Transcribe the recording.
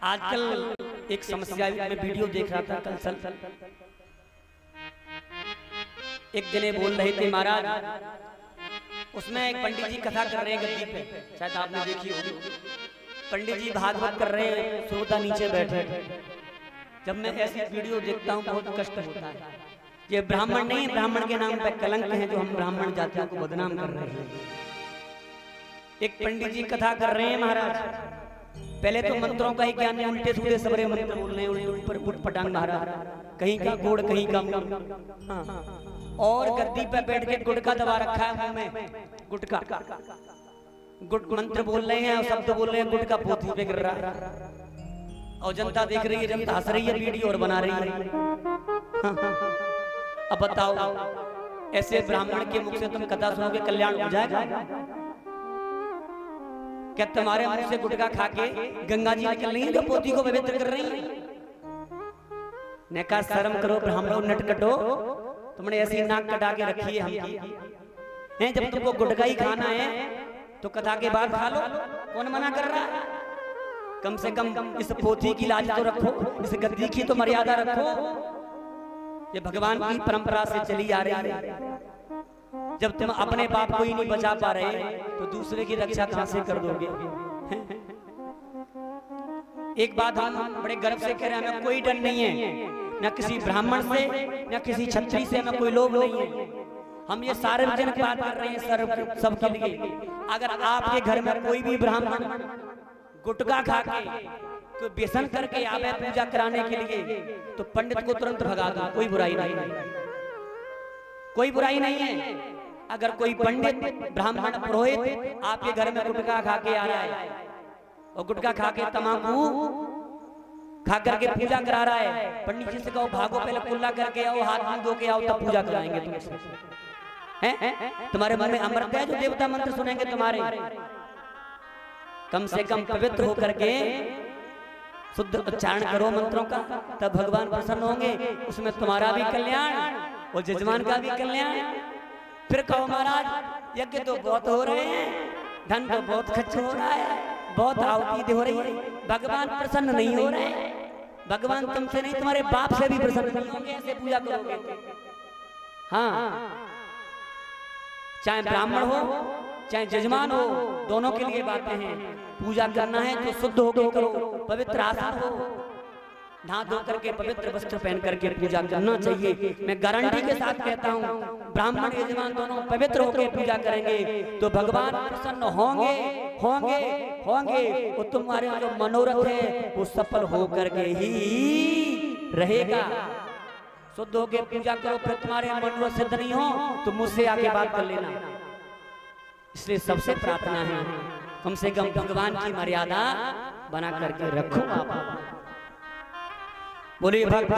आजकल एक समस्या में वीडियो देख रहा था कल एक जने बोल रहे थे महाराज, उसमें एक पंडित जी कथा कर रहे हैं गद्दी पे, शायद आपने देखी होगी। पंडित जी भागवत कर रहे हैं, श्रोता नीचे बैठे। जब मैं ऐसी वीडियो देखता हूँ बहुत कष्ट होता है। ये ब्राह्मण नहीं, ब्राह्मण के नाम पे कलंक है जो हम ब्राह्मण जातियों को बदनाम कर रहे हैं। एक पंडित जी कथा कर रहे हैं महाराज, पहले तो मंत्रों का ही ज्ञान है, उल्टे सीधे सबरे मंत्र बोल रहे हैं, ऊपर उठ पटांग महाराज, कहीं का गोड़ कहीं का हाँ। और गद्दी पे बैठ के गुटका दबा रखा है मुंह में, गुटका गुट मंत्र बोल रहे हैं और शब्द बोल रहे हैं, गुटका पोथी पे गिर रहा है और जनता देख रही है, जनता हंस रही है, वीडियो और बना रही है। अब बताओ, ऐसे ब्राह्मण के मुख से तुम कथा सुनोगे कल्याण हो जाएगा क्या? तुम्हारे मुंह से गुटखा खा के गंगा जी निकल रही है जो पोथी को पवित्र कर रही है। ने कहा शर्म करो ब्राह्मणों, नटकटो, तुमने ऐसी नाक कटा के रखी है हम हैं। जब तुमको गुटखा ही खाना है तो कथा के बाद खा लो, कौन मना कर रहा है? कम से कम इस पोथी की लाज तो रखो, इस गद्दी की तो मर्यादा रखो। ये भगवान की परंपरा से चली आ रही है। जब तुम अपने बाप को ही नहीं बचा पा रहे तो दूसरे की रक्षा कहां से कर दोगे? एक बात हम बड़े गर्व से कह रहे हैं, हमें कोई डर नहीं है, न किसी ब्राह्मण से न किसी क्षत्रिय से, हमें कोई लोभ नहीं है। हम ये सार्वजनिक बात कर रहे हैं सबके लिए। अगर आपके घर में कोई भी ब्राह्मण गुटखा खा के कोई व्यसन करके आवे पूजा कराने के लिए तो पंडित को तुरंत भगा दो, कोई बुराई नहीं है, कोई बुराई नहीं है। अगर कोई पंडित ब्राह्मण पुरोहित आपके घर में गुटखा खा के आ रहा है और गुटखा खा के तमाकू खा करके पूजा करा रहा है, पंडित जी से कहो भागो, पहले कुल्ला करके आओ, हाथ मुंह धो के आओ, तब पूजा कराएंगे तुमसे। हैं? तुम्हारे मन में अमृत है जो देवता मंत्र सुनेंगे तुम्हारे। कम से कम पवित्र होकर के शुद्ध उच्चारण करो मंत्रों का, तब भगवान प्रसन्न होंगे। उसमें तुम्हारा भी कल्याण और जजमान का भी कल्याण। फिर कहो महाराज यज्ञ तो बहुत हो रहे हैं, धन तो बहुत खर्च हो रहा है, बहुत आहुति हो रही है, भगवान प्रसन्न नहीं हो रहे हैं। भगवान तुमसे नहीं तुम्हारे बाप से भी प्रसन्न नहीं होंगे ऐसे पूजा करोगे। हाँ, चाहे ब्राह्मण हो चाहे जजमान हो, दोनों के लिए बातें हैं। पूजा करना है तो शुद्ध होकर करो, पवित्र आसन हो, नहा धो करके पवित्र वस्त्र पहन करके पूजा करना चाहिए। मैं गारंटी के साथ कहता हूँ ब्राह्मण यजमान दोनों पवित्र होकर पूजा करेंगे तो भगवान प्रसन्न होंगे होंगे होंगे और तुम्हारे जो मनोरथ है वो सफल होकर के ही रहेगा। शुद्ध होकर पूजा करो, फिर तुम्हारे मनोरथ सिद्ध नहीं हो तो मुझसे आके बात कर लेना। इसलिए सबसे प्रार्थना है कम से कम भगवान की मर्यादा बना करके रखो। आप बोलिए भक्त